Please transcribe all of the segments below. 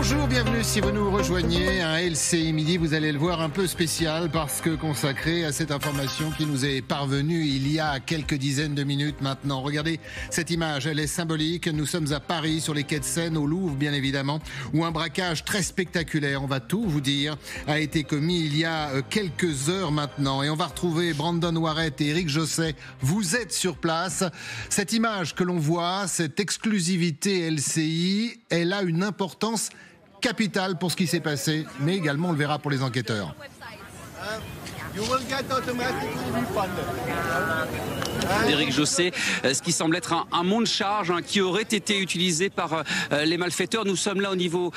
Bonjour, bienvenue si vous nous rejoignez. Un LCI Midi, vous allez le voir, un peu spécial parce que consacré à cette information qui nous est parvenue il y a quelques dizaines de minutes maintenant. Regardez cette image, elle est symbolique. Nous sommes à Paris, sur les quais de Seine, au Louvre bien évidemment, où un braquage très spectaculaire, on va tout vous dire, a été commis il y a quelques heures maintenant. Et on va retrouver Brandon Warret et Éric Josset. Vous êtes sur place. Cette image que l'on voit, cette exclusivité LCI, elle a une importance capitale pour ce qui s'est passé, mais également on le verra pour les enquêteurs. Éric Josset, ce qui semble être un monte-charge qui aurait été utilisé par les malfaiteurs. Nous sommes là au niveau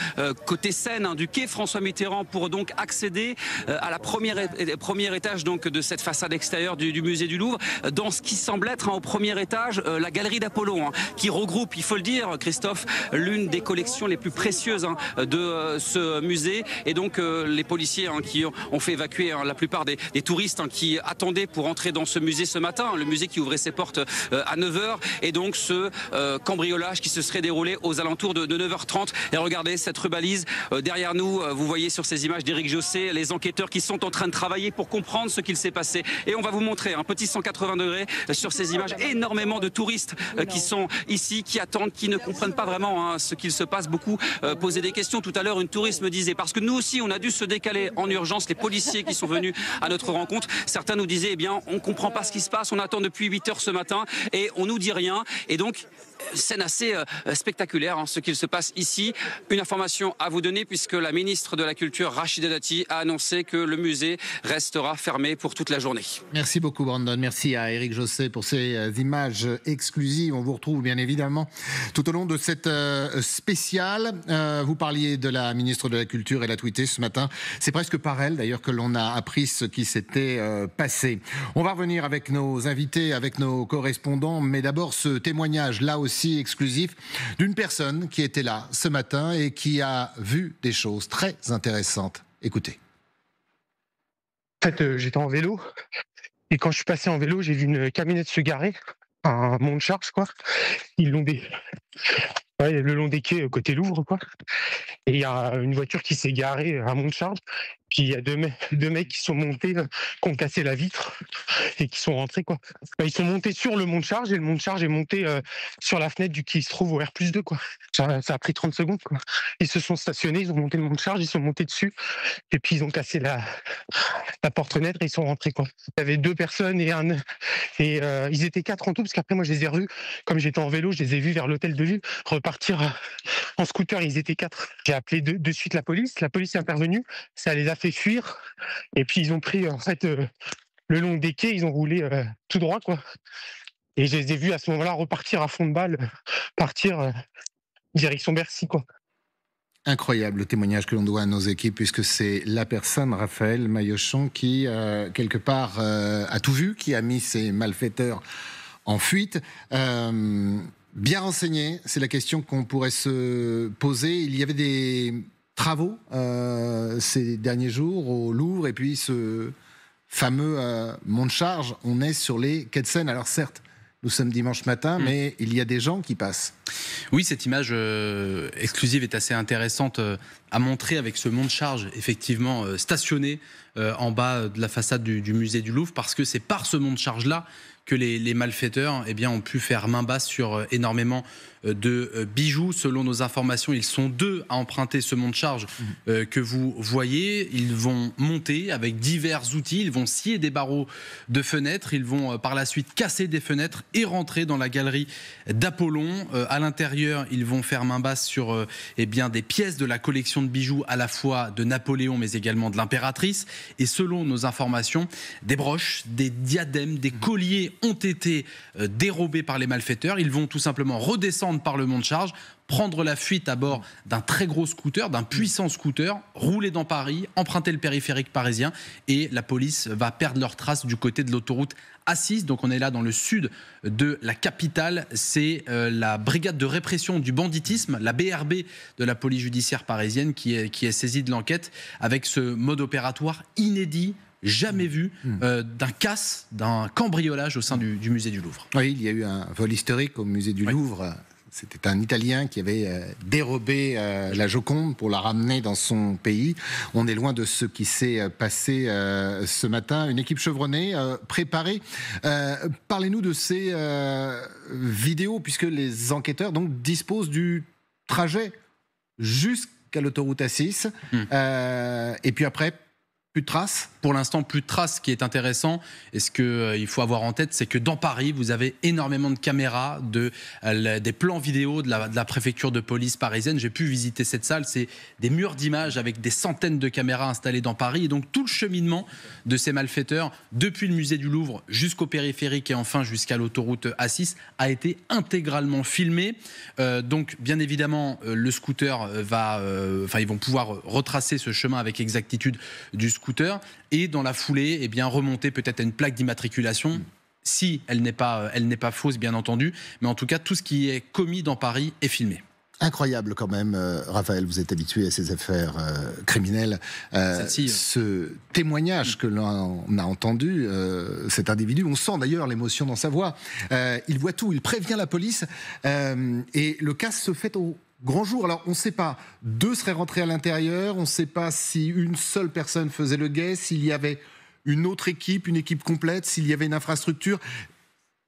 côté Seine du quai François Mitterrand pour donc accéder à la premier étage donc de cette façade extérieure du musée du Louvre, dans ce qui semble être au premier étage la galerie d'Apollon, qui regroupe, il faut le dire Christophe, l'une des collections les plus précieuses de ce musée. Et donc les policiers qui ont fait évacuer la plupart des touristes qui attendaient pour entrer dans ce musée ce matin, le musée qui ouvrait ses portes à 9h, et donc ce cambriolage qui se serait déroulé aux alentours de 9h30. Et regardez cette rubalise derrière nous, vous voyez sur ces images d'Éric Josset les enquêteurs qui sont en train de travailler pour comprendre ce qu'il s'est passé. Et on va vous montrer un petit 180 degrés sur ces images, énormément de touristes qui sont ici, qui attendent, qui ne comprennent pas vraiment ce qu'il se passe. Beaucoup posaient des questions. Tout à l'heure, une touriste me disait, parce que nous aussi on a dû se décaler en urgence, les policiers qui sont venus à notre rencontre, certains nous disaient, eh bien on comprend pas ce qui se passe, on attend depuis 8h ce matin et on nous dit rien. Et donc scène assez spectaculaire ce qu'il se passe ici. Une information à vous donner, puisque la ministre de la Culture Rachida Dati a annoncé que le musée restera fermé pour toute la journée. Merci beaucoup Brandon, merci à Éric Josset pour ces images exclusives. On vous retrouve bien évidemment tout au long de cette spéciale. Vous parliez de la ministre de la Culture, elle a tweeté ce matin. C'est presque par elle d'ailleurs que l'on a appris ce qui s'était passé. On va revenir avec nos invités, avec nos correspondants, mais d'abord ce témoignage là aussi exclusif d'une personne qui était là ce matin et qui a vu des choses très intéressantes. Écoutez. En fait, j'étais en vélo et quand je suis passé en vélo, j'ai vu une camionnette se garer, un monte-charge quoi. Ils l'ont le long des quais côté Louvre quoi. Et il y a une voiture qui s'est garée, un monte-charge. Puis il y a deux mecs qui sont montés, qui ont cassé la vitre et qui sont rentrés quoi. Ils sont montés sur le monte-charge et le monte-charge est monté sur la fenêtre qui se trouve au R+2 quoi. Ça a pris 30 secondes quoi. Ils se sont stationnés, ils ont monté le monte-charge, ils sont montés dessus et puis ils ont cassé la porte-fenêtre et ils sont rentrés quoi. Il y avait deux personnes et ils étaient 4 en tout, parce qu'après moi je les ai revus, comme j'étais en vélo, je les ai vus vers l'hôtel de ville repartir en scooter. Ils étaient 4. J'ai appelé de suite la police est intervenue, ça les a fait fuir et puis ils ont pris en fait le long des quais, ils ont roulé tout droit quoi. Et je les ai vus à ce moment-là repartir à fond de balle, partir direction Bercy quoi. Incroyable le témoignage que l'on doit à nos équipes, puisque c'est la personne, Raphaël Maillochon, qui quelque part a tout vu, qui a mis ces malfaiteurs en fuite. Bien renseigné, c'est la question qu'on pourrait se poser. Il y avait des travaux ces derniers jours au Louvre, et puis ce fameux monte-charge, on est sur les quais de Seine. Alors certes, nous sommes dimanche matin, mais il y a des gens qui passent. Oui, cette image exclusive est assez intéressante à montrer, avec ce monte-charge effectivement stationné en bas de la façade du musée du Louvre, parce que c'est par ce monte-charge-là que les malfaiteurs ont pu faire main basse sur énormément de bijoux. Selon nos informations, ils sont 2 à emprunter ce monte-charge que vous voyez. Ils vont monter avec divers outils, ils vont scier des barreaux de fenêtres, ils vont par la suite casser des fenêtres et rentrer dans la galerie d'Apollon. À l'intérieur, ils vont faire main basse sur des pièces de la collection de bijoux, à la fois de Napoléon mais également de l'impératrice. Et selon nos informations, des broches, des diadèmes, des colliers ont été dérobés par les malfaiteurs. Ils vont tout simplement redescendre par le monte-charge, prendre la fuite à bord d'un très gros scooter, d'un puissant scooter, rouler dans Paris, emprunter le périphérique parisien, et la police va perdre leurs traces du côté de l'autoroute A6. Donc on est là dans le sud de la capitale. C'est la brigade de répression du banditisme, la BRB de la police judiciaire parisienne, qui est saisie de l'enquête, avec ce mode opératoire inédit, jamais vu, d'un cambriolage au sein du musée du Louvre. Oui, il y a eu un vol historique au musée du Louvre C'était un Italien qui avait dérobé la Joconde pour la ramener dans son pays. On est loin de ce qui s'est passé ce matin. Une équipe chevronnée, préparée. Parlez-nous de ces vidéos, puisque les enquêteurs donc disposent du trajet jusqu'à l'autoroute A6. Et puis après, plus de traces. Pour l'instant, plus de traces. Ce qui est intéressant, et ce qu'il faut avoir en tête, c'est que dans Paris, vous avez énormément de caméras, des plans vidéo de la préfecture de police parisienne. J'ai pu visiter cette salle. C'est des murs d'images avec des centaines de caméras installées dans Paris. Et donc, tout le cheminement de ces malfaiteurs, depuis le musée du Louvre jusqu'au périphérique et enfin jusqu'à l'autoroute A6, a été intégralement filmé. Donc, bien évidemment, le scooter ils vont pouvoir retracer ce chemin avec exactitude du scooter et dans la foulée remonter peut-être à une plaque d'immatriculation si elle n'est pas fausse bien entendu, mais en tout cas tout ce qui est commis dans Paris est filmé. Incroyable quand même, Raphaël, vous êtes habitué à ces affaires criminelles. Ce témoignage que l'on a entendu, cet individu, on sent d'ailleurs l'émotion dans sa voix. Il voit tout, il prévient la police et le casse se fait au grand jour. Alors on ne sait pas, 2 seraient rentrés à l'intérieur, on ne sait pas si une seule personne faisait le guet, s'il y avait une autre équipe, une équipe complète, s'il y avait une infrastructure.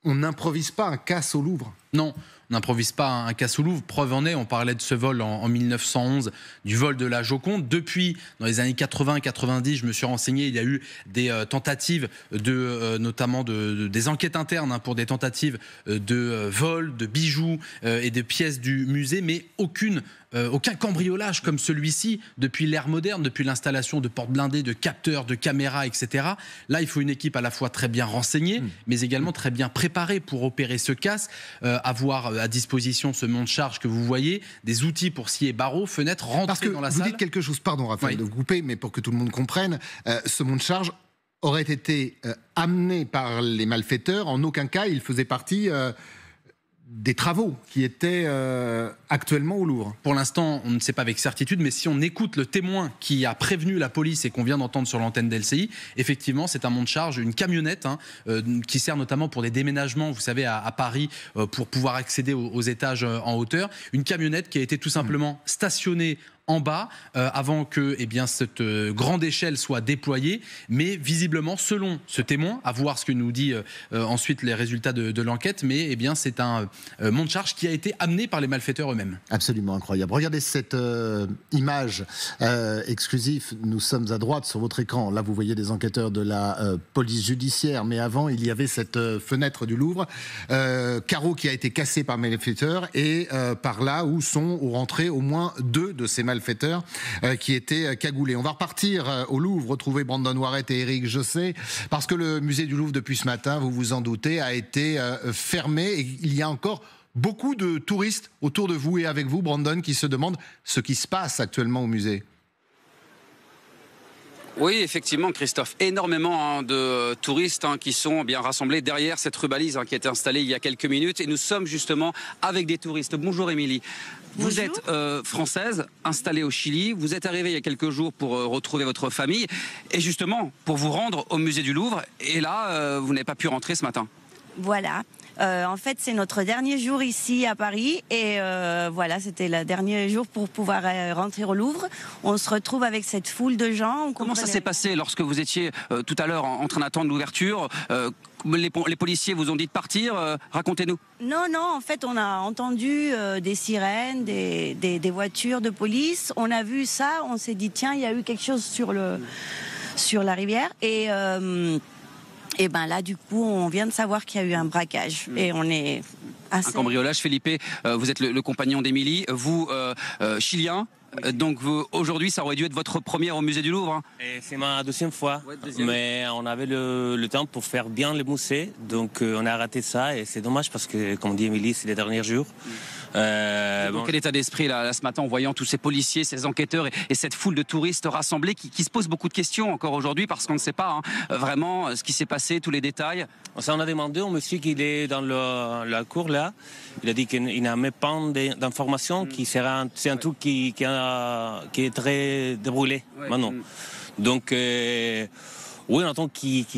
On n'improvise pas un casse au Louvre. Non, on n'improvise pas un casse au Louvre. Preuve en est, on parlait de ce vol en 1911, du vol de la Joconde. Depuis, dans les années 80-90, je me suis renseigné, il y a eu des tentatives notamment des enquêtes internes pour des tentatives de vol, de bijoux et de pièces du musée, mais aucun cambriolage comme celui-ci depuis l'ère moderne, depuis l'installation de portes blindées, de capteurs, de caméras, etc. Là, il faut une équipe à la fois très bien renseignée, mais également très bien préparée pour opérer ce casse, avoir à disposition ce monte-charge que vous voyez, des outils pour scier barreaux, fenêtres, rentrer dans la salle. Vous dites quelque chose, pardon Raphaël de vous couper, mais pour que tout le monde comprenne, ce monte-charge aurait été amené par les malfaiteurs. En aucun cas, il faisait partie des travaux qui étaient actuellement au Louvre. Pour l'instant, on ne sait pas avec certitude, mais si on écoute le témoin qui a prévenu la police et qu'on vient d'entendre sur l'antenne d'LCI, effectivement, c'est un monte-charge, une camionnette qui sert notamment pour des déménagements, vous savez, à Paris, pour pouvoir accéder aux étages en hauteur. Une camionnette qui a été tout simplement stationnée en bas avant que cette grande échelle soit déployée, mais visiblement selon ce témoin, à voir ce que nous dit ensuite les résultats de l'enquête, mais c'est un monte-charge qui a été amené par les malfaiteurs eux-mêmes. Absolument incroyable. Regardez cette image exclusive, nous sommes à droite sur votre écran, là vous voyez des enquêteurs de la police judiciaire, mais avant il y avait cette fenêtre du Louvre, carreau qui a été cassé par les malfaiteurs et par là où sont rentrés au moins 2 de ces malfaiteurs qui étaient cagoulés. On va repartir au Louvre, retrouver Brandon Warrett et Éric Josset, parce que le musée du Louvre, depuis ce matin, vous vous en doutez, a été fermé et il y a encore beaucoup de touristes autour de vous et avec vous, Brandon, qui se demandent ce qui se passe actuellement au musée. Oui, effectivement, Christophe. Énormément de touristes qui sont bien rassemblés derrière cette rubalise qui a été installée il y a quelques minutes. Et nous sommes justement avec des touristes. Bonjour Émilie. Vous êtes française, installée au Chili. Vous êtes arrivée il y a quelques jours pour retrouver votre famille. Et justement, pour vous rendre au musée du Louvre. Et là, vous n'avez pas pu rentrer ce matin. Voilà. En fait, c'est notre dernier jour ici à Paris et c'était le dernier jour pour pouvoir rentrer au Louvre. On se retrouve avec cette foule de gens. Comment ça s'est passé lorsque vous étiez tout à l'heure en train d'attendre l'ouverture les policiers vous ont dit de partir, racontez-nous. Non, en fait, on a entendu des sirènes, des voitures de police. On a vu ça, on s'est dit, tiens, il y a eu quelque chose sur la rivière. Et là, du coup, on vient de savoir qu'il y a eu un braquage. Et on est assez... Un cambriolage, Felipe, vous êtes le compagnon d'Émilie, vous, chilien. Donc aujourd'hui, ça aurait dû être votre première au musée du Louvre. C'est ma deuxième fois, mais on avait le temps pour faire bien le musée, donc on a raté ça et c'est dommage parce que, comme dit Émilie, c'est les derniers jours. Quel état d'esprit là ce matin en voyant tous ces policiers, ces enquêteurs et cette foule de touristes rassemblés qui se posent beaucoup de questions encore aujourd'hui parce qu'on ne sait pas vraiment ce qui s'est passé, tous les détails. On a demandé au monsieur qui est dans la cour là, il a dit qu'il n'a même pas d'informations, c'est un truc qui est très débrûlé maintenant. Donc Oui, on entend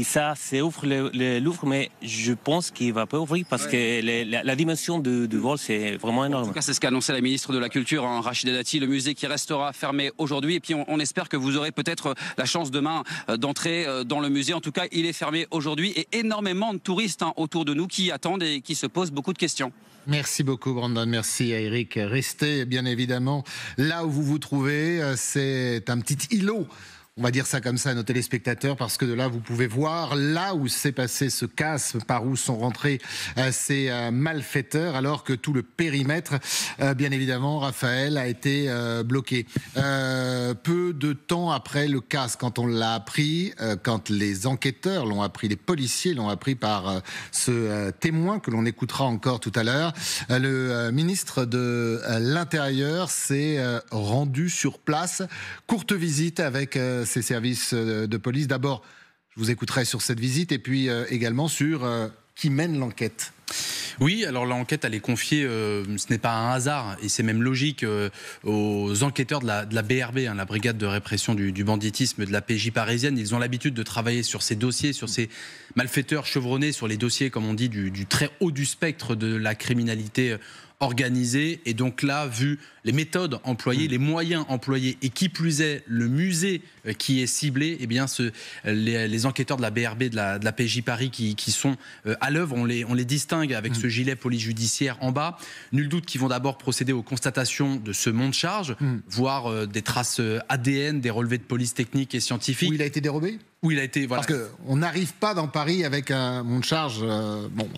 ça, c'est ouvre le Louvre, mais je pense qu'il ne va pas ouvrir parce que la dimension du vol, c'est vraiment énorme. En tout cas, c'est ce qu'a annoncé la ministre de la Culture, Rachida Dati, le musée qui restera fermé aujourd'hui. Et puis, on espère que vous aurez peut-être la chance demain d'entrer dans le musée. En tout cas, il est fermé aujourd'hui et énormément de touristes autour de nous qui attendent et qui se posent beaucoup de questions. Merci beaucoup Brandon, merci à Eric. Restez bien évidemment là où vous vous trouvez, c'est un petit îlot. On va dire ça comme ça à nos téléspectateurs parce que de là, vous pouvez voir là où s'est passé ce casse, par où sont rentrés ces malfaiteurs, alors que tout le périmètre, bien évidemment, Raphaël, a été bloqué. Peu de temps après le casse, quand on l'a appris, quand les enquêteurs l'ont appris, les policiers l'ont appris par ce témoin que l'on écoutera encore tout à l'heure, le ministre de l'Intérieur s'est rendu sur place. Courte visite avec ces services de police. D'abord, je vous écouterai sur cette visite et puis également sur qui mène l'enquête. Oui, alors l'enquête, elle est confiée, ce n'est pas un hasard, et c'est même logique, aux enquêteurs de la BRB, la Brigade de répression du banditisme de la PJ parisienne. Ils ont l'habitude de travailler sur ces dossiers, sur ces malfaiteurs chevronnés, sur les dossiers, comme on dit, du très haut du spectre de la criminalité organisée. Et donc là, vu les méthodes employées, les moyens employés, et qui plus est le musée qui est ciblé, eh bien les enquêteurs de la BRB, de la PJ Paris qui sont à l'œuvre, on les distingue avec ce gilet police judiciaire en bas. Nul doute qu'ils vont d'abord procéder aux constatations de ce monte-charge, voir des traces ADN, des relevés de police technique et scientifique. Où il a été dérobé ? Où il a été, voilà. Parce qu'on n'arrive pas dans Paris avec un monte-charge. Bon.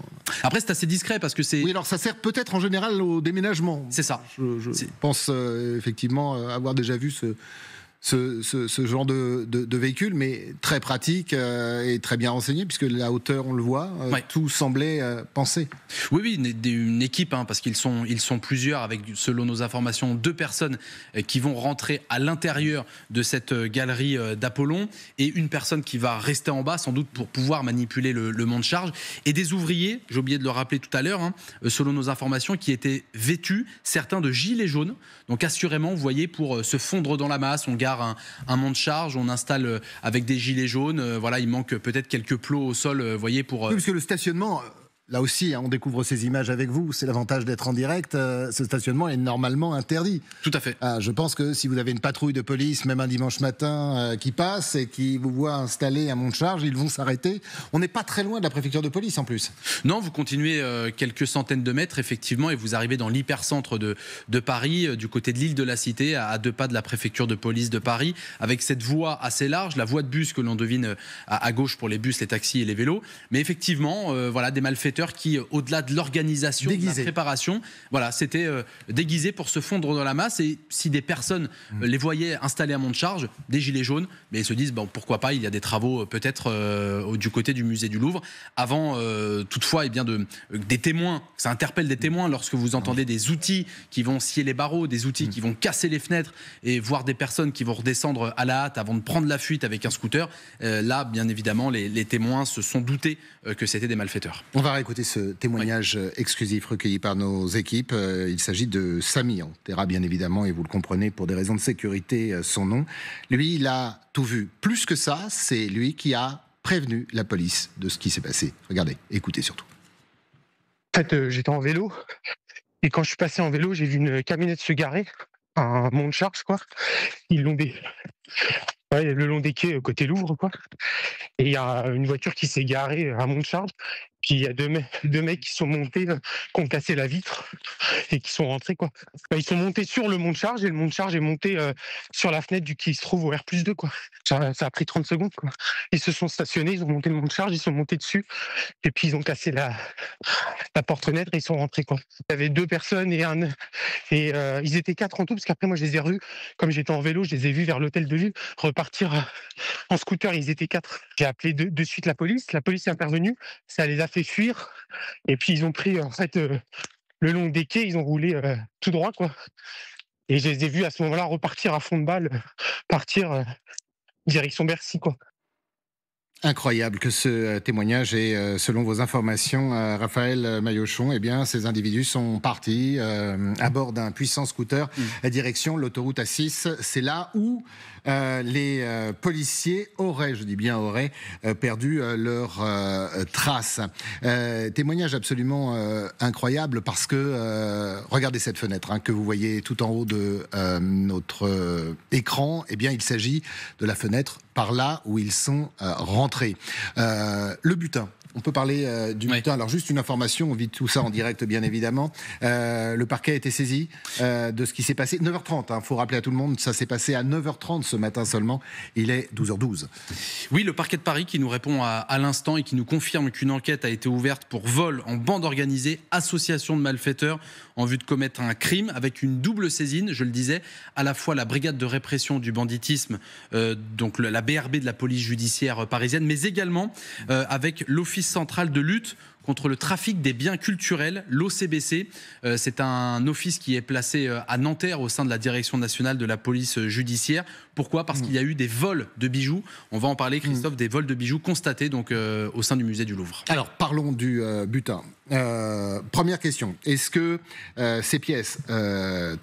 Après, c'est assez discret parce que c'est. Oui, alors ça sert peut-être en général au déménagement. C'est ça. Je pense effectivement avoir déjà vu ce genre de véhicule, mais très pratique et très bien renseigné, puisque la hauteur, on le voit, tout semblait pensé. Oui, une équipe, parce qu'ils sont plusieurs, avec, selon nos informations, 2 personnes qui vont rentrer à l'intérieur de cette galerie d'Apollon, et une personne qui va rester en bas, sans doute pour pouvoir manipuler le monte-charge, et des ouvriers, j'ai oublié de le rappeler tout à l'heure, selon nos informations, qui étaient vêtus, certains de gilets jaunes, donc assurément, vous voyez, pour se fondre dans la masse, on garde un monte-charge, on installe avec des gilets jaunes, voilà, il manque peut-être quelques plots au sol, voyez, pour... Oui, parce que le stationnement... Là aussi, on découvre ces images avec vous, c'est l'avantage d'être en direct, ce stationnement est normalement interdit. Tout à fait. Je pense que si vous avez une patrouille de police, même un dimanche matin, qui passe et qui vous voit installer un monte-charge, ils vont s'arrêter. On n'est pas très loin de la préfecture de police en plus. Non, vous continuez quelques centaines de mètres, effectivement, et vous arrivez dans l'hypercentre de Paris, du côté de l'île de la Cité, à 2 pas de la préfecture de police de Paris, avec cette voie assez large, la voie de bus que l'on devine à gauche pour les bus, les taxis et les vélos. Mais effectivement, voilà, des malfaiteurs qui, au-delà de l'organisation, de la préparation, voilà, c'était déguisé pour se fondre dans la masse. Et si des personnes les voyaient installer un monte-charge, des gilets jaunes, mais ils se disent pourquoi pas, il y a des travaux peut-être du côté du musée du Louvre. Avant, toutefois, des témoins, ça interpelle des témoins lorsque vous entendez des outils qui vont scier les barreaux, des outils qui vont casser les fenêtres, et voir des personnes qui vont redescendre à la hâte avant de prendre la fuite avec un scooter. Là, bien évidemment, les témoins se sont doutés que c'était des malfaiteurs. On va écouter ce témoignage exclusif recueilli par nos équipes. Il s'agit de Samy. On taira bien évidemment, et vous le comprenez, pour des raisons de sécurité, son nom. Lui, il a tout vu. Plus que ça, c'est lui qui a prévenu la police de ce qui s'est passé. Regardez, écoutez surtout. En fait, j'étais en vélo, et quand je suis passé en vélo, j'ai vu une camionnette se garer, un monte-charge, quoi. Ils l'ont le long des quais, côté Louvre, quoi. Et il y a une voiture qui s'est garée à monte-charge. Puis il y a deux mecs qui sont montés, qui ont cassé la vitre et qui sont rentrés, quoi. Ils sont montés sur le monte-charge, et le monte-charge est monté sur la fenêtre qui se trouve au R+2, quoi. Ça a pris 30 secondes, quoi. Ils se sont stationnés, ils ont monté le monte-charge, ils sont montés dessus, et puis ils ont cassé la porte-fenêtre et ils sont rentrés, quoi. Il y avait 2 personnes et ils étaient 4 en tout, parce qu'après moi je les ai revus, comme j'étais en vélo, je les ai vus vers l'hôtel de ville repartir en scooter. Ils étaient 4. J'ai appelé de suite la police est intervenue, ça les a fait fuir, et puis ils ont pris le long des quais, ils ont roulé tout droit, quoi. Et je les ai vus à ce moment-là repartir à fond de balle, partir direction Bercy, quoi. Incroyable que ce témoignage et selon vos informations, Raphaël Maillochon, eh bien, ces individus sont partis à bord d'un puissant scooter à direction l'autoroute A6. C'est là où les policiers auraient, je dis bien auraient, perdu leurs traces. Témoignage absolument incroyable parce que regardez cette fenêtre que vous voyez tout en haut de notre écran. Eh bien, il s'agit de la fenêtre par là où ils sont rentrés. Le butin. On peut parler du butin. Alors juste une information, on vit tout ça en direct bien évidemment. Le parquet a été saisi de ce qui s'est passé. 9h30, faut rappeler à tout le monde, ça s'est passé à 9h30 ce matin seulement. Il est 12h12. Oui, le parquet de Paris qui nous répond à l'instant et qui nous confirme qu'une enquête a été ouverte pour vol en bande organisée, association de malfaiteurs en vue de commettre un crime, avec une double saisine, je le disais, à la fois la brigade de répression du banditisme, donc la BRB de la police judiciaire parisienne, mais également avec l'Office central de lutte contre le trafic des biens culturels, l'OCBC. C'est un office qui est placé à Nanterre au sein de la direction nationale de la police judiciaire. Pourquoi ? Parce qu'il y a eu des vols de bijoux. On va en parler, Christophe, des vols de bijoux constatés donc, au sein du musée du Louvre. Alors, parlons du butin. Première question. Est-ce que ces pièces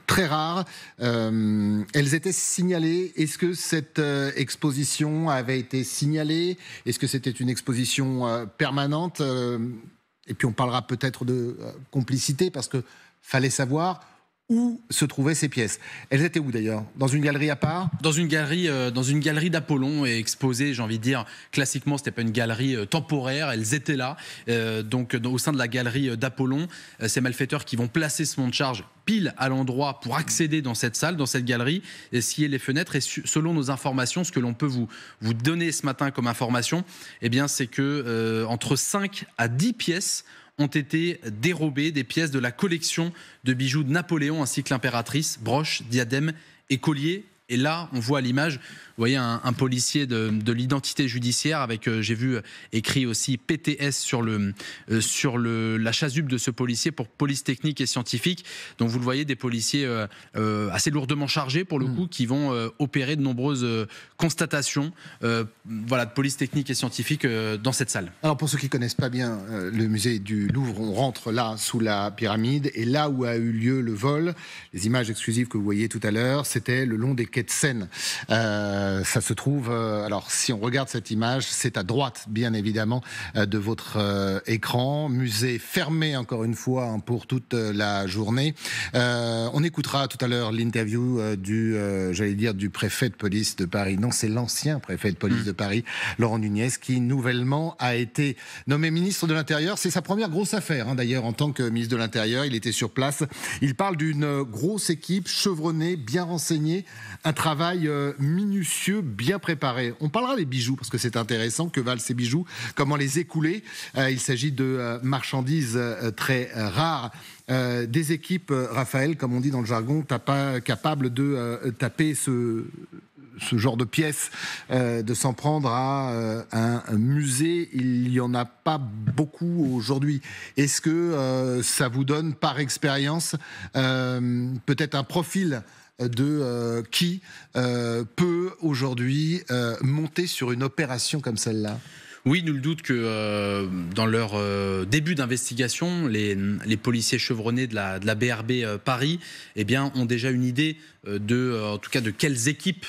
très rares, elles étaient signalées ? Est-ce que cette exposition avait été signalée ? Est-ce que c'était une exposition permanente ? Et puis on parlera peut-être de complicité parce que fallait savoir où se trouvaient ces pièces. Elles étaient où d'ailleurs ? Dans une galerie à part ? Dans une galerie d'Apollon et exposées, j'ai envie de dire, classiquement, c'était pas une galerie temporaire, elles étaient là. Donc au sein de la galerie d'Apollon, ces malfaiteurs qui vont placer ce monte-charge pile à l'endroit pour accéder dans cette salle, dans cette galerie, et scier les fenêtres. Et selon nos informations, ce que l'on peut vous donner ce matin comme information, eh bien, c'est que entre 5 à 10 pièces ont été dérobées, des pièces de la collection de bijoux de Napoléon ainsi que l'impératrice, broches, diadèmes et colliers. Et là, on voit à l'image, vous voyez un policier de l'identité judiciaire avec, j'ai vu écrit aussi PTS sur la chasuble de ce policier pour police technique et scientifique. Donc vous le voyez, des policiers assez lourdement chargés pour le coup, qui vont opérer de nombreuses constatations de police technique et scientifique dans cette salle. Alors pour ceux qui ne connaissent pas bien le musée du Louvre, on rentre là sous la pyramide et là où a eu lieu le vol, les images exclusives que vous voyez tout à l'heure, c'était le long des quais de Seine. Ça se trouve, alors si on regarde cette image, c'est à droite bien évidemment de votre écran. Musée fermé encore une fois pour toute la journée. On écoutera tout à l'heure l'interview du préfet de police de Paris. Non, c'est l'ancien préfet de police de Paris, Laurent Nunez, qui nouvellement a été nommé ministre de l'Intérieur. C'est sa première grosse affaire d'ailleurs en tant que ministre de l'Intérieur. Il était sur place. Il parle d'une grosse équipe chevronnée, bien renseignée, un travail minutieux, bien préparé. On parlera des bijoux parce que c'est intéressant. Que valent ces bijoux ? Comment les écouler ? Il s'agit de marchandises très rares. Des équipes, Raphaël, comme on dit dans le jargon, capables de taper ce genre de pièces, de s'en prendre à un musée. Il n'y en a pas beaucoup aujourd'hui. Est-ce que ça vous donne par expérience peut-être un profil de qui peut aujourd'hui monter sur une opération comme celle-là ? Oui, nul doute que dans leur début d'investigation, les policiers chevronnés de la BRB Paris ont déjà une idée en tout cas de quelles équipes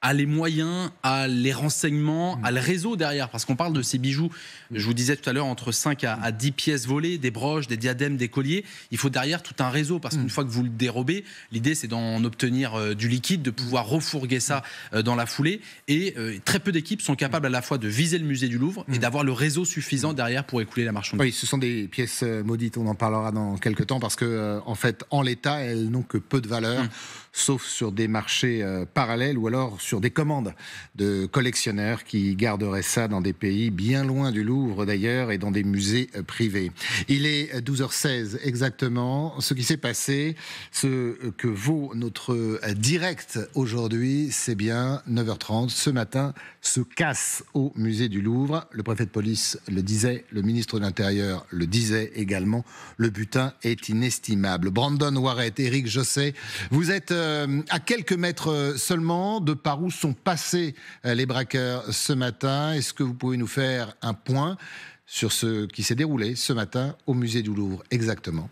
a les moyens, a les renseignements, a le réseau derrière. Parce qu'on parle de ces bijoux, je vous disais tout à l'heure, entre 5 à 10 pièces volées, des broches, des diadèmes, des colliers. Il faut derrière tout un réseau, parce qu'une fois que vous le dérobez, l'idée c'est d'en obtenir du liquide, de pouvoir refourguer ça dans la foulée. Et très peu d'équipes sont capables à la fois de viser le musée du Louvre et d'avoir le réseau suffisant derrière pour écouler la marchandise. Oui, ce sont des pièces maudites, on en parlera dans quelques temps, parce que en fait, en l'état, elles n'ont que peu de valeur. Sauf sur des marchés parallèles ou alors sur des commandes de collectionneurs qui garderaient ça dans des pays bien loin du Louvre d'ailleurs et dans des musées privés. Il est 12h16 exactement. Ce qui s'est passé, ce que vaut notre direct aujourd'hui, c'est bien 9h30. Ce matin se casse au musée du Louvre. Le préfet de police le disait, le ministre de l'Intérieur le disait également. Le butin est inestimable. Brandon Warrett, Éric Josset, vous êtes à quelques mètres seulement de par où sont passés les braqueurs ce matin. Est-ce que vous pouvez nous faire un point sur ce qui s'est déroulé ce matin au musée du Louvre exactement?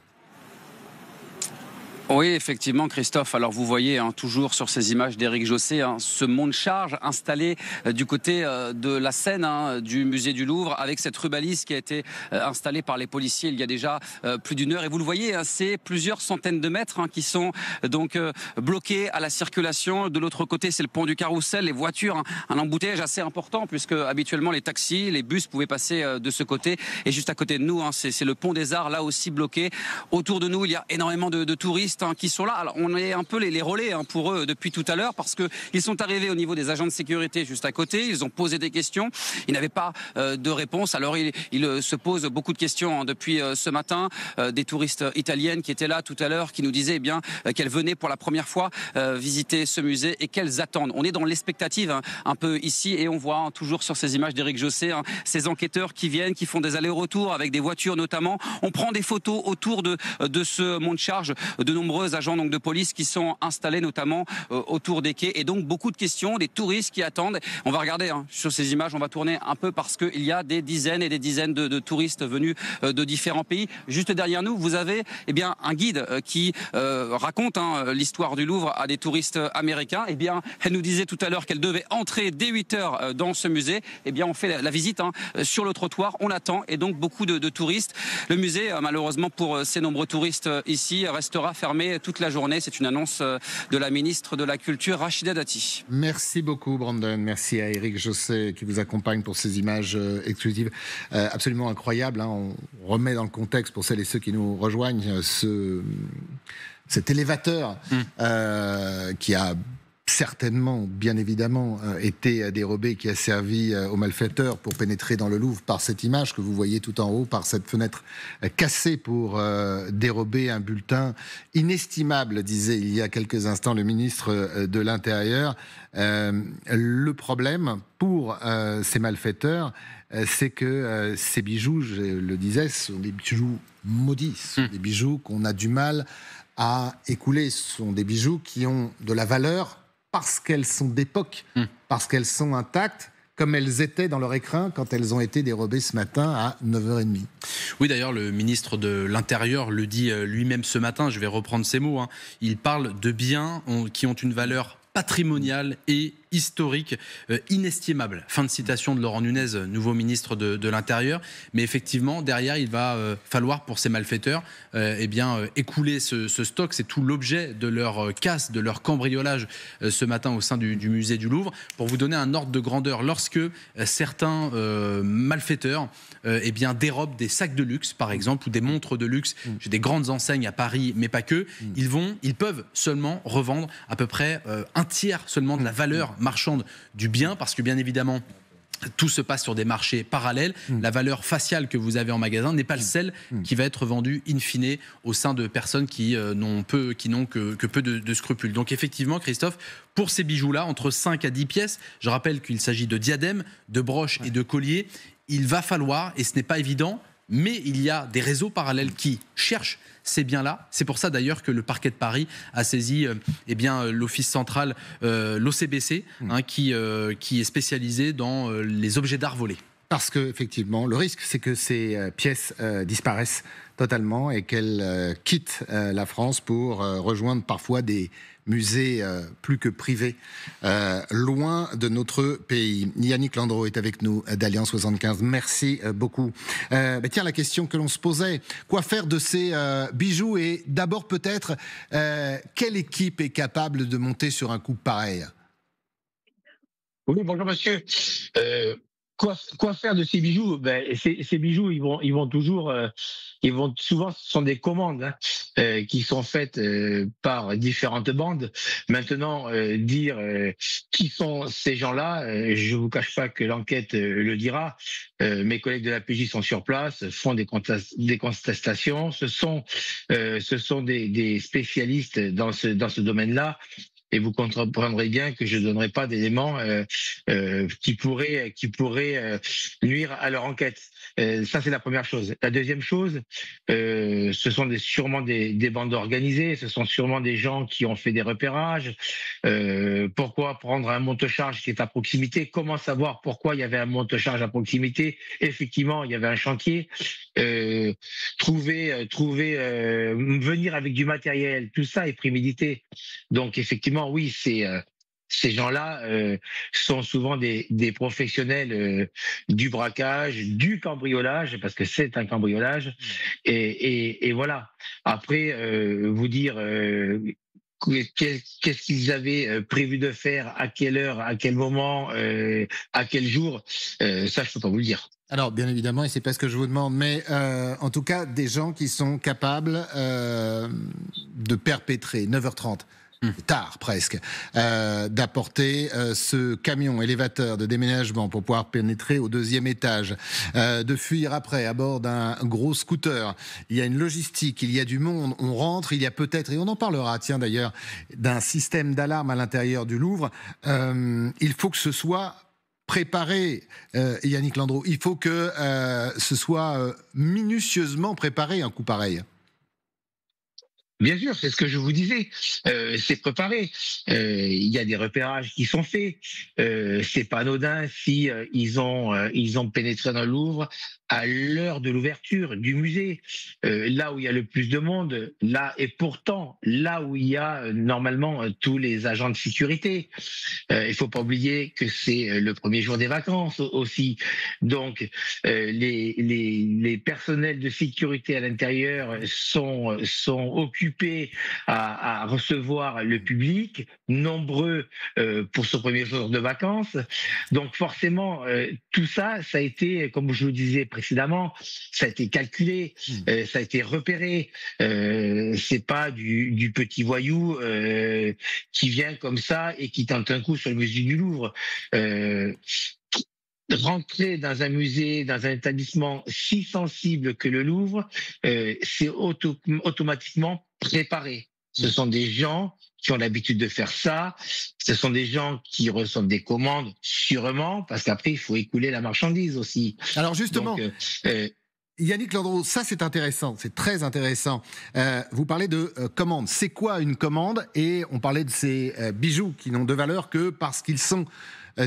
Oui, effectivement, Christophe. Alors, vous voyez toujours sur ces images d'Éric Jossé ce monte-charge installé du côté de la scène du musée du Louvre, avec cette rubalise qui a été installée par les policiers il y a déjà plus d'une heure. Et vous le voyez, c'est plusieurs centaines de mètres qui sont donc bloqués à la circulation. De l'autre côté, c'est le pont du Carrousel, les voitures, un embouteillage assez important, puisque habituellement les taxis, les bus pouvaient passer de ce côté. Et juste à côté de nous, c'est le pont des Arts, là aussi bloqué. Autour de nous, il y a énormément de touristes qui sont là. Alors on est un peu les relais pour eux depuis tout à l'heure, parce qu'ils sont arrivés au niveau des agents de sécurité juste à côté, ils ont posé des questions, ils n'avaient pas de réponse, alors ils se posent beaucoup de questions depuis ce matin, des touristes italiennes qui étaient là tout à l'heure, qui nous disaient qu'elles venaient pour la première fois visiter ce musée et qu'elles attendent. On est dans l'expectative un peu ici, et on voit toujours sur ces images d'Éric Jossé ces enquêteurs qui viennent, qui font des allers-retours avec des voitures notamment. On prend des photos autour de ce monte-charge, de nombreux agents donc de police qui sont installés notamment autour des quais, et donc beaucoup de questions, des touristes qui attendent. On va regarder sur ces images, on va tourner un peu parce qu'il y a des dizaines et des dizaines de touristes venus de différents pays. Juste derrière nous, vous avez un guide qui raconte l'histoire du Louvre à des touristes américains. Elle nous disait tout à l'heure qu'elle devait entrer dès 8 heures dans ce musée. On fait la visite sur le trottoir, on attend, et donc beaucoup de touristes. Le musée, malheureusement pour ces nombreux touristes ici, restera fermé toute la journée. C'est une annonce de la ministre de la Culture, Rachida Dati. Merci beaucoup, Brandon. Merci à Éric Jossé qui vous accompagne pour ces images exclusives absolument incroyables. On remet dans le contexte, pour celles et ceux qui nous rejoignent, cet élévateur qui a certainement, bien évidemment, été dérobé, qui a servi aux malfaiteurs pour pénétrer dans le Louvre par cette image que vous voyez tout en haut, par cette fenêtre cassée pour dérober un bulletin inestimable, disait il y a quelques instants le ministre de l'Intérieur. Le problème pour ces malfaiteurs, c'est que ces bijoux, je le disais, sont des bijoux maudits, ce sont des bijoux qu'on a du mal à écouler, ce sont des bijoux qui ont de la valeur parce qu'elles sont d'époque, parce qu'elles sont intactes, comme elles étaient dans leur écrin quand elles ont été dérobées ce matin à 9h30. Oui, d'ailleurs, le ministre de l'Intérieur le dit lui-même ce matin, je vais reprendre ses mots, il parle de biens qui ont une valeur patrimoniale et historique, inestimable. Fin de citation de Laurent Nunez, nouveau ministre de l'Intérieur. Mais effectivement, derrière, il va falloir pour ces malfaiteurs écouler ce stock. C'est tout l'objet de leur casse, de leur cambriolage ce matin au sein du musée du Louvre. Pour vous donner un ordre de grandeur, lorsque certains malfaiteurs dérobent des sacs de luxe, par exemple, ou des montres de luxe chez des grandes enseignes à Paris, mais pas que, ils peuvent seulement revendre à peu près un tiers seulement de la valeur marchande du bien, parce que bien évidemment tout se passe sur des marchés parallèles. La valeur faciale que vous avez en magasin n'est pas celle qui va être vendue in fine au sein de personnes qui n'ont que peu de scrupules. Donc effectivement, Christophe, pour ces bijoux-là, entre 5 à 10 pièces, je rappelle qu'il s'agit de diadèmes, de broches et de colliers, il va falloir, et ce n'est pas évident, mais il y a des réseaux parallèles qui cherchent ces biens-là. C'est pour ça d'ailleurs que le parquet de Paris a saisi l'office central, l'OCBC, qui est spécialisé dans les objets d'art volés. Parce que effectivement, le risque, c'est que ces pièces disparaissent totalement et qu'elles quittent la France pour rejoindre parfois des musée plus que privé, loin de notre pays. Yannick Landreau est avec nous d'Alliance 75. Merci beaucoup. Tiens, la question que l'on se posait, quoi faire de ces bijoux? Et d'abord peut-être, quelle équipe est capable de monter sur un coup pareil? Oui, bonjour monsieur. Quoi faire de ces bijoux? Ces bijoux, ils vont souvent, ce sont des commandes qui sont faites par différentes bandes. Maintenant, dire qui sont ces gens-là, je vous cache pas que l'enquête le dira. Mes collègues de la PJ sont sur place, font des contestations. Ce sont des spécialistes dans ce domaine-là. et vous comprendrez bien que je ne donnerai pas d'éléments qui pourraient nuire à leur enquête. Ça, c'est la première chose. La deuxième chose, ce sont sûrement des bandes organisées, ce sont sûrement des gens qui ont fait des repérages. Pourquoi prendre un monte-charge qui est à proximité? Comment savoir pourquoi il y avait un monte-charge à proximité? Effectivement, il y avait un chantier. Venir avec du matériel, tout ça est prémédité. Donc effectivement, oui, ces gens-là sont souvent des professionnels du braquage, du cambriolage, parce que c'est un cambriolage. Et voilà. Après, vous dire qu'est-ce qu'ils avaient prévu de faire, à quelle heure, à quel moment, à quel jour, ça, je peux pas vous le dire. Alors, bien évidemment, et c'est pas ce que je vous demande, mais en tout cas, des gens qui sont capables de perpétrer 9h30. Tard presque, d'apporter ce camion élévateur de déménagement pour pouvoir pénétrer au 2e étage, de fuir après à bord d'un gros scooter. Il y a une logistique, il y a du monde, on rentre, il y a peut-être, et on en parlera, tiens d'ailleurs, d'un système d'alarme à l'intérieur du Louvre. Il faut que ce soit préparé, Yannick Landreau, il faut que ce soit minutieusement préparé, un coup pareil. Bien sûr, c'est ce que je vous disais. C'est préparé. Il y a des repérages qui sont faits. C'est pas anodin si ils ont pénétré dans le Louvre à l'heure de l'ouverture du musée, là où il y a le plus de monde, là et pourtant là où il y a normalement tous les agents de sécurité. Il faut pas oublier que c'est le premier jour des vacances aussi. Donc les personnels de sécurité à l'intérieur sont occupés à recevoir le public, nombreux pour ce premier jour de vacances. Donc forcément, tout ça, ça a été, comme je vous le disais précédemment, ça a été calculé, ça a été repéré. C'est pas du petit voyou qui vient comme ça et qui tente un coup sur le musée du Louvre. Rentrer dans un musée, dans un établissement si sensible que le Louvre, c'est automatiquement préparé. Ce sont des gens qui ont l'habitude de faire ça. Ce sont des gens qui reçoivent des commandes, sûrement, parce qu'après, il faut écouler la marchandise aussi. Alors justement, donc, Yannick Landreau, ça c'est intéressant, c'est très intéressant. Vous parlez de commande. C'est quoi une commande? Et on parlait de ces bijoux qui n'ont de valeur que parce qu'ils sont...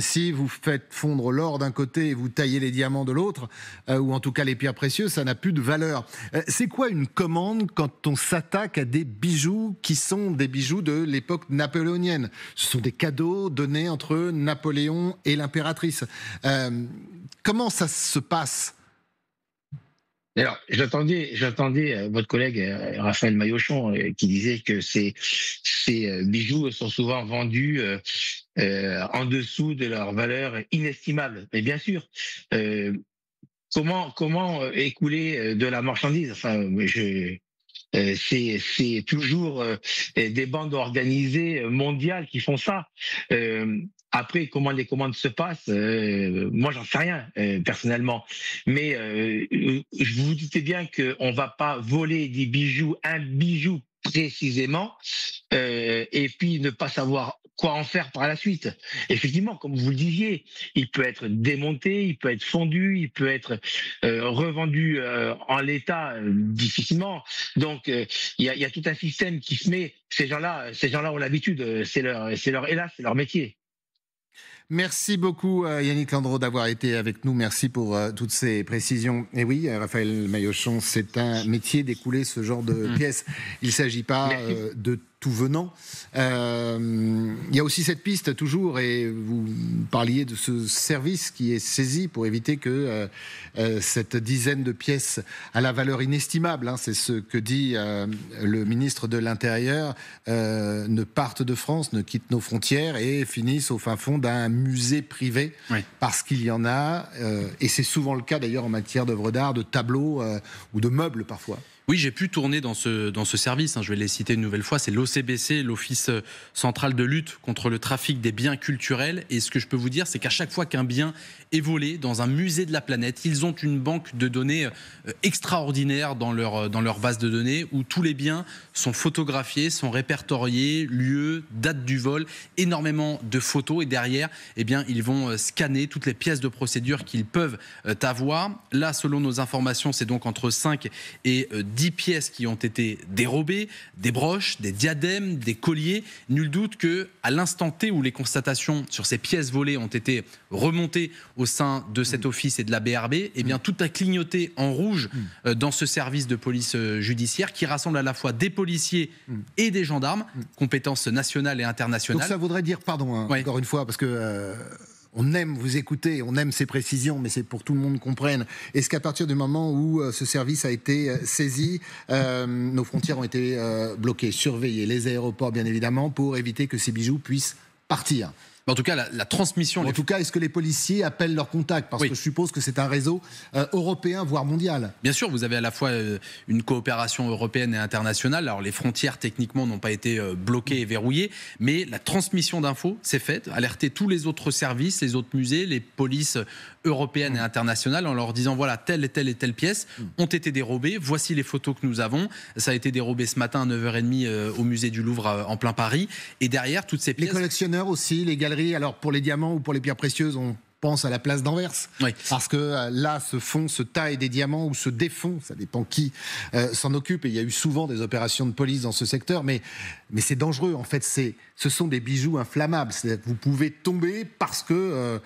si vous faites fondre l'or d'un côté et vous taillez les diamants de l'autre, ou en tout cas les pierres précieuses, ça n'a plus de valeur. C'est quoi une commande quand on s'attaque à des bijoux qui sont des bijoux de l'époque napoléonienne? Ce sont des cadeaux donnés entre Napoléon et l'impératrice. Comment ça se passe? Alors, j'attendais votre collègue Raphaël Maillochon qui disait que ces bijoux sont souvent vendus en dessous de leur valeur inestimable. Mais bien sûr, comment écouler de la marchandise? Enfin, c'est toujours des bandes organisées mondiales qui font ça. Après, comment les commandes se passent, moi j'en sais rien personnellement. Mais vous vous doutez bien qu'on va pas voler des bijoux, un bijou précisément, et puis ne pas savoir quoi en faire par la suite. Effectivement, comme vous le disiez, il peut être démonté, il peut être fondu, il peut être revendu en l'état difficilement. Donc il y a tout un système qui se met. Ces gens-là ont l'habitude, c'est leur métier. Merci beaucoup Yannick Landreau d'avoir été avec nous. Merci pour toutes ces précisions. Et oui, Raphaël Maillochon, c'est un métier d'écouler ce genre de pièces. Il ne s'agit pas de tout venant. Il y a aussi cette piste toujours, et vous parliez de ce service qui est saisi pour éviter que cette dizaine de pièces à la valeur inestimable, hein, c'est ce que dit le ministre de l'Intérieur, ne partent de France, ne quittent nos frontières et finissent au fin fond d'un musée privé, parce qu'il y en a, et c'est souvent le cas d'ailleurs en matière d'œuvres d'art, de tableaux ou de meubles parfois. Oui, j'ai pu tourner dans ce service, je vais les citer une nouvelle fois, c'est l'OCBC, l'Office central de lutte contre le trafic des biens culturels. Et ce que je peux vous dire, c'est qu'à chaque fois qu'un bien est volé dans un musée de la planète, ils ont une banque de données extraordinaire dans leur base de données où tous les biens sont photographiés, sont répertoriés, lieu, date du vol, énormément de photos. Et derrière, eh bien, ils vont scanner toutes les pièces de procédure qu'ils peuvent avoir. Là, selon nos informations, c'est donc entre 5 et 10 pièces qui ont été dérobées, des broches, des diadèmes, des colliers. Nul doute qu'à l'instant T où les constatations sur ces pièces volées ont été remontées au sein de cet office et de la BRB, eh bien, tout a clignoté en rouge dans ce service de police judiciaire qui rassemble à la fois des policiers et des gendarmes, compétences nationales et internationales. Donc ça voudrait dire, pardon, encore une fois, parce que... on aime vous écouter, on aime ces précisions, mais c'est pour que tout le monde comprenne. Est-ce qu'à partir du moment où ce service a été saisi, nos frontières ont été bloquées, surveillées, les aéroports bien évidemment, pour éviter que ces bijoux puissent partir? En tout cas, la transmission... En tout cas, est-ce que les policiers appellent leurs contacts? Parce que je suppose que c'est un réseau européen, voire mondial. Bien sûr, vous avez à la fois une coopération européenne et internationale. Alors, les frontières, techniquement, n'ont pas été bloquées et verrouillées, mais la transmission d'infos s'est faite. Alerter tous les autres services, les autres musées, les polices européennes et internationales, en leur disant, voilà, telle et telle et telle pièce ont été dérobées. Voici les photos que nous avons. Ça a été dérobé ce matin à 9h30 au musée du Louvre en plein Paris. Et derrière, toutes ces pièces... Les collectionneurs aussi, les galeries. Alors pour les diamants ou pour les pierres précieuses, on pense à la place d'Anvers, parce que là se taillent des diamants ou se défont, ça dépend qui s'en occupe, et il y a eu souvent des opérations de police dans ce secteur, mais c'est dangereux, en fait, ce sont des bijoux inflammables, vous pouvez tomber parce que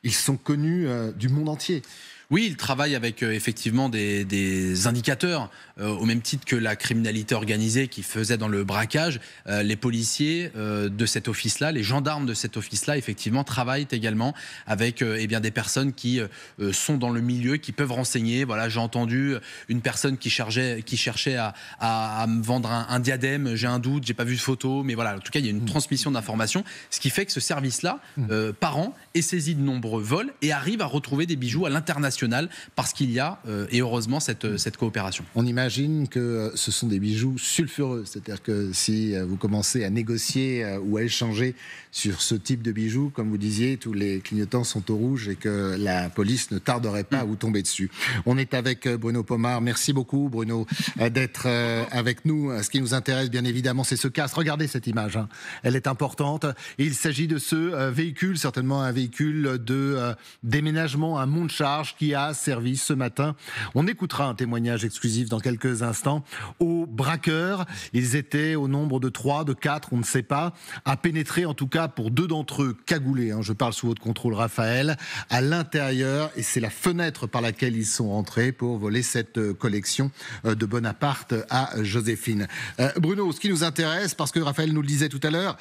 ils sont connus du monde entier. Oui, il travaille avec effectivement des indicateurs, au même titre que la criminalité organisée qui faisait dans le braquage. Les policiers de cet office-là, les gendarmes de cet office-là, effectivement, travaillent également avec des personnes qui sont dans le milieu, qui peuvent renseigner. Voilà, j'ai entendu une personne qui cherchait à me vendre un diadème, j'ai un doute, j'ai pas vu de photo, mais voilà, en tout cas, il y a une transmission d'informations, ce qui fait que ce service-là, par an, est saisi de nombreux vols et arrive à retrouver des bijoux à l'international. Parce qu'il y a, et heureusement, cette coopération. On imagine que ce sont des bijoux sulfureux, c'est-à-dire que si vous commencez à négocier ou à échanger sur ce type de bijoux, comme vous disiez, tous les clignotants sont au rouge et que la police ne tarderait pas à vous tomber dessus. On est avec Bruno Pomar. Merci beaucoup, Bruno, d'être avec nous. Ce qui nous intéresse, bien évidemment, c'est ce casque. Regardez cette image, elle est importante. Et il s'agit de ce véhicule, certainement un véhicule de déménagement, un monte-charge qui a servi ce matin. On écoutera un témoignage exclusif dans quelques instants aux braqueurs. Ils étaient au nombre de 3, de 4, on ne sait pas, à pénétrer en tout cas pour 2 d'entre eux cagoulés. Je parle sous votre contrôle, Raphaël, à l'intérieur, et c'est la fenêtre par laquelle ils sont entrés pour voler cette collection de Bonaparte à Joséphine. Bruno, ce qui nous intéresse, parce que Raphaël nous le disait tout à l'heure,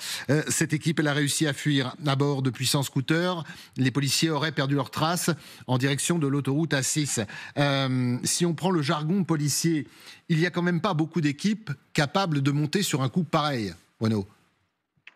cette équipe, elle a réussi à fuir à bord de puissants scooters. Les policiers auraient perdu leurs traces en direction de l'autoroute A6. Si on prend le jargon policier, il n'y a quand même pas beaucoup d'équipes capables de monter sur un coup pareil, Bruno.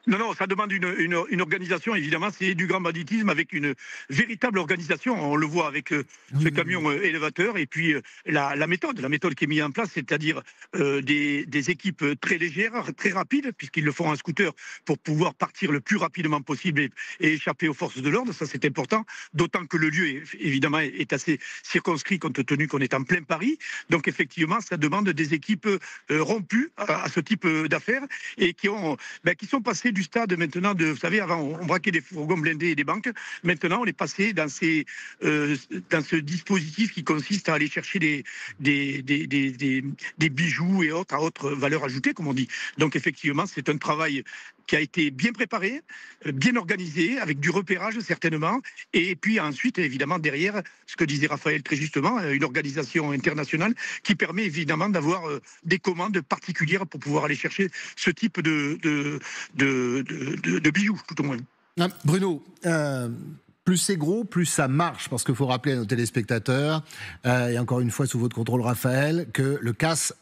Non, ça demande une organisation, évidemment, c'est du grand banditisme avec une véritable organisation. On le voit avec ce camion élévateur et puis la méthode qui est mise en place, c'est-à-dire des équipes très légères, très rapides, puisqu'ils le font en scooter pour pouvoir partir le plus rapidement possible et échapper aux forces de l'ordre. Ça, c'est important, d'autant que le lieu, évidemment, est assez circonscrit compte tenu qu'on est en plein Paris. Donc, effectivement, ça demande des équipes rompues à ce type d'affaires et qui sont passées du stade maintenant vous savez, avant on braquait des fourgons blindés et des banques. Maintenant, on est passé dans ce dispositif qui consiste à aller chercher des bijoux et autres à haute valeur ajoutée, comme on dit. Donc, effectivement, c'est un travail qui a été bien préparé, bien organisé, avec du repérage certainement, et puis ensuite, évidemment, derrière, ce que disait Raphaël très justement, une organisation internationale qui permet évidemment d'avoir des commandes particulières pour pouvoir aller chercher ce type de bijoux, tout au moins. Bruno, plus c'est gros, plus ça marche, parce qu'il faut rappeler à nos téléspectateurs, et encore une fois sous votre contrôle, Raphaël, que le casse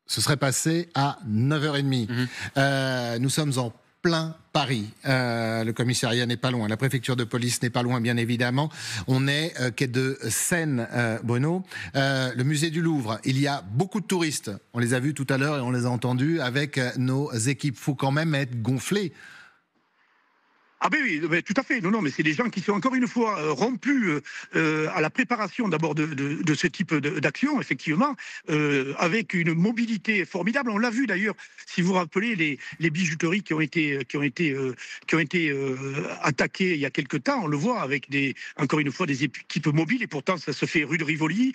se serait passé à 9h30. Nous sommes en plein Paris. Le commissariat n'est pas loin, la préfecture de police n'est pas loin, bien évidemment. On est quai de Seine, Bruno. Le musée du Louvre, il y a beaucoup de touristes. On les a vus tout à l'heure et on les a entendus avec nos équipes. Il faut quand même être gonflé. Ah ben oui, mais tout à fait. Non, mais c'est des gens qui sont encore une fois rompus à la préparation d'abord de ce type d'action, effectivement, avec une mobilité formidable. On l'a vu d'ailleurs, si vous vous rappelez, les bijouteries qui ont été attaquées il y a quelque temps. On le voit avec encore une fois des équipes mobiles, et pourtant ça se fait rue de Rivoli,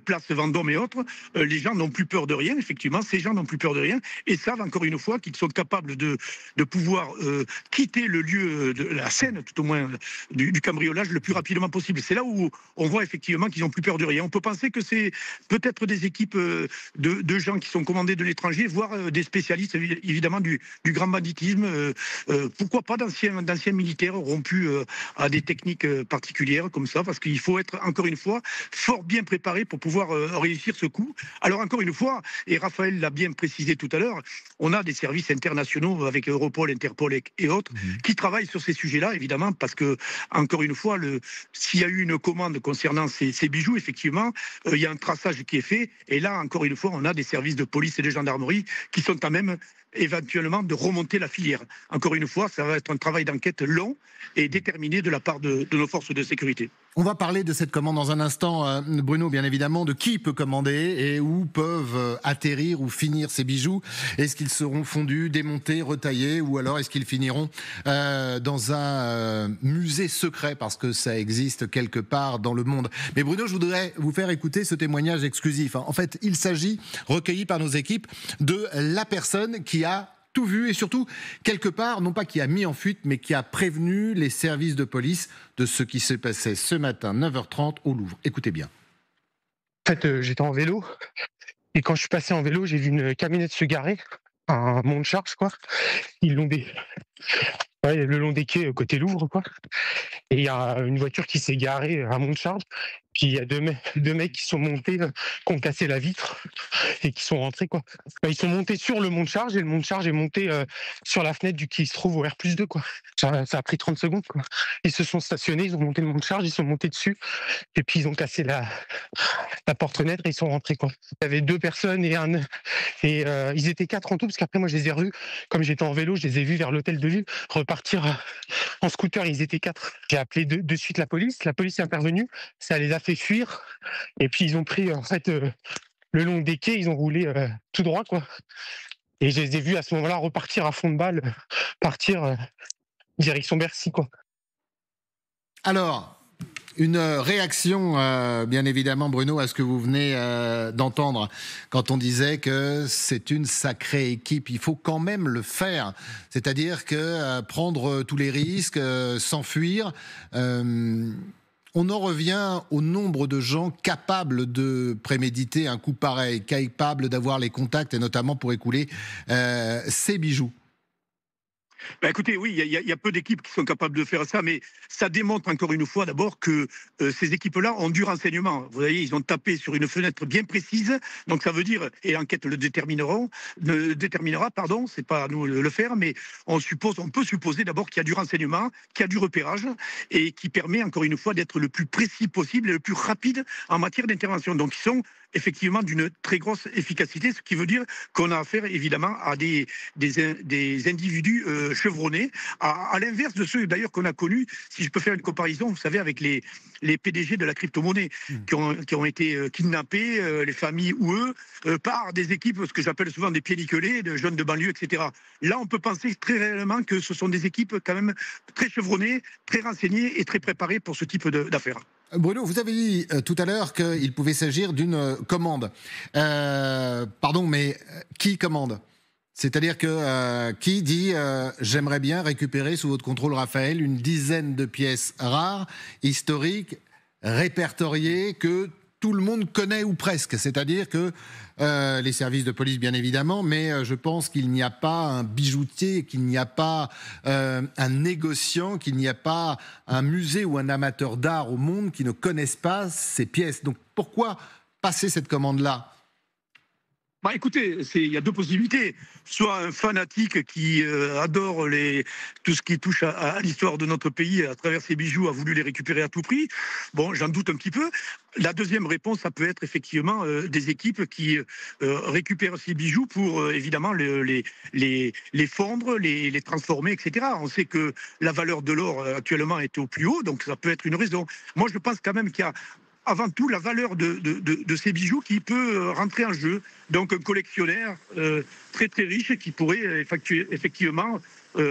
place Vendôme et autres. Les gens n'ont plus peur de rien, effectivement. Ces gens n'ont plus peur de rien et savent encore une fois qu'ils sont capables de pouvoir quitter le lieu de la scène, tout au moins du cambriolage, le plus rapidement possible. C'est là où on voit effectivement qu'ils n'ont plus peur de rien. On peut penser que c'est peut-être des équipes de gens qui sont commandés de l'étranger, voire des spécialistes évidemment du grand banditisme. Pourquoi pas d'anciens militaires rompus à des techniques particulières comme ça, parce qu'il faut être encore une fois fort bien préparé pour pouvoir réussir ce coup. Alors encore une fois, et Raphaël l'a bien précisé tout à l'heure, on a des services internationaux avec Europol, Interpol et autres qui travaillent sur ces sujets-là, évidemment, parce que, encore une fois, s'il y a eu une commande concernant ces bijoux, effectivement, il y a un traçage qui est fait. Et là, encore une fois, on a des services de police et de gendarmerie qui sont à même éventuellement de remonter la filière. Encore une fois, ça va être un travail d'enquête long et déterminé de la part de nos forces de sécurité. On va parler de cette commande dans un instant, Bruno, bien évidemment, de qui peut commander et où peuvent atterrir ou finir ces bijoux. Est-ce qu'ils seront fondus, démontés, retaillés, ou alors est-ce qu'ils finiront dans un musée secret, parce que ça existe quelque part dans le monde. Mais Bruno, je voudrais vous faire écouter ce témoignage exclusif. En fait, il s'agit, recueilli par nos équipes, de la personne qui a tout vu et surtout, quelque part, non pas qui a mis en fuite, mais qui a prévenu les services de police de ce qui se passait ce matin, 9h30, au Louvre. Écoutez bien. En fait, j'étais en vélo, et quand je suis passé en vélo, j'ai vu une camionnette se garer, un monte charge, quoi. Ils l'ont le long des quais, côté Louvre, quoi. Et il y a une voiture qui s'est garée à monte charge. Puis il y a deux mecs qui sont montés, qui ont cassé la vitre et qui sont rentrés, quoi. Ils sont montés sur le monte-charge et le monte-charge est monté sur la fenêtre qui se trouve au R+2, quoi. Ça a pris 30 secondes, quoi. Ils se sont stationnés, ils ont monté le monte-charge, ils sont montés dessus et puis ils ont cassé la porte-fenêtre et ils sont rentrés, quoi. Il y avait 2 personnes et ils étaient 4 en tout, parce qu'après moi je les ai revus, comme j'étais en vélo, je les ai vus vers l'hôtel de ville repartir en scooter. Ils étaient 4. J'ai appelé de suite la police est intervenue, ça les a fait fuir et puis ils ont pris en fait le long des quais, ils ont roulé tout droit, quoi, et je les ai vus à ce moment-là repartir à fond de balle, partir direction Bercy, quoi. Alors, une réaction, bien évidemment, Bruno, à ce que vous venez d'entendre, quand on disait que c'est une sacrée équipe. Il faut quand même le faire. C'est-à-dire que prendre tous les risques, s'enfuir. On en revient au nombre de gens capables de préméditer un coup pareil, capables d'avoir les contacts, et notamment pour écouler ces bijoux. Ben écoutez, oui, il y a peu d'équipes qui sont capables de faire ça, mais ça démontre encore une fois d'abord que ces équipes-là ont du renseignement. Vous voyez, ils ont tapé sur une fenêtre bien précise, donc ça veut dire, et l'enquête le déterminera, pardon, c'est pas à nous de le faire, mais on peut supposer d'abord qu'il y a du renseignement, qu'il y a du repérage, et qui permet encore une fois d'être le plus précis possible et le plus rapide en matière d'intervention. Donc ils sont effectivement d'une très grosse efficacité, ce qui veut dire qu'on a affaire évidemment à des individus chevronnés, à l'inverse de ceux d'ailleurs qu'on a connus, si je peux faire une comparaison, vous savez, avec les PDG de la crypto-monnaie qui ont été kidnappés, les familles ou eux, par des équipes, ce que j'appelle souvent des pieds nickelés, de jeunes de banlieue, etc. Là, on peut penser très réellement que ce sont des équipes quand même très chevronnées, très renseignées et très préparées pour ce type d'affaires. Bruno, vous avez dit tout à l'heure qu'il pouvait s'agir d'une commande. Pardon, mais qui commande ? C'est-à-dire que qui dit j'aimerais bien récupérer sous votre contrôle, Raphaël, une dizaine de pièces rares, historiques, répertoriées, que tout le monde connaît ou presque. C'est-à-dire que les services de police, bien évidemment, mais je pense qu'il n'y a pas un bijoutier, qu'il n'y a pas un négociant, qu'il n'y a pas un musée ou un amateur d'art au monde qui ne connaissent pas ces pièces. Donc pourquoi passer cette commande-là ? Bah écoutez, il y a deux possibilités. Soit un fanatique qui adore tout ce qui touche à l'histoire de notre pays à travers ses bijoux, a voulu les récupérer à tout prix. Bon, j'en doute un petit peu. La deuxième réponse, ça peut être effectivement des équipes qui récupèrent ces bijoux pour évidemment les fondre, les transformer, etc. On sait que la valeur de l'or actuellement est au plus haut, donc ça peut être une raison. Moi, je pense quand même qu'il y a avant tout la valeur de ces bijoux qui peut rentrer en jeu. Donc un collectionneur très très riche qui pourrait effectivement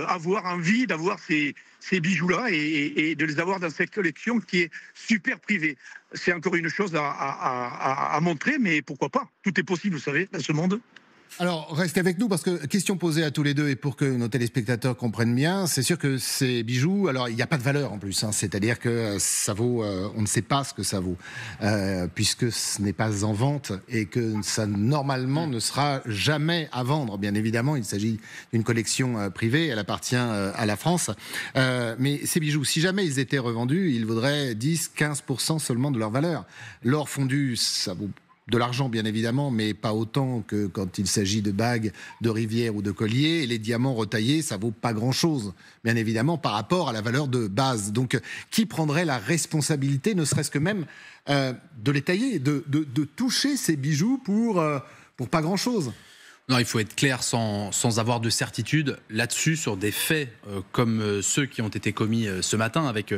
avoir envie d'avoir ces bijoux-là et de les avoir dans cette collection qui est super privée. C'est encore une chose à montrer, mais pourquoi pas? Tout est possible, vous savez, dans ce monde. Alors, restez avec nous parce que question posée à tous les deux et pour que nos téléspectateurs comprennent bien, c'est sûr que ces bijoux, alors il n'y a pas de valeur en plus, hein, c'est-à-dire que ça vaut, on ne sait pas ce que ça vaut, puisque ce n'est pas en vente et que ça normalement ne sera jamais à vendre. Bien évidemment, il s'agit d'une collection privée, elle appartient à la France. Mais ces bijoux, si jamais ils étaient revendus, ils vaudraient 10-15% seulement de leur valeur. L'or fondu, ça vaut de l'argent, bien évidemment, mais pas autant que quand il s'agit de bagues, de rivières ou de colliers. Et les diamants retaillés, ça vaut pas grand-chose, bien évidemment, par rapport à la valeur de base. Donc, qui prendrait la responsabilité, ne serait-ce que même de les tailler, de toucher ces bijoux pour pas grand-chose? Non, il faut être clair sans avoir de certitude là-dessus sur des faits comme ceux qui ont été commis ce matin avec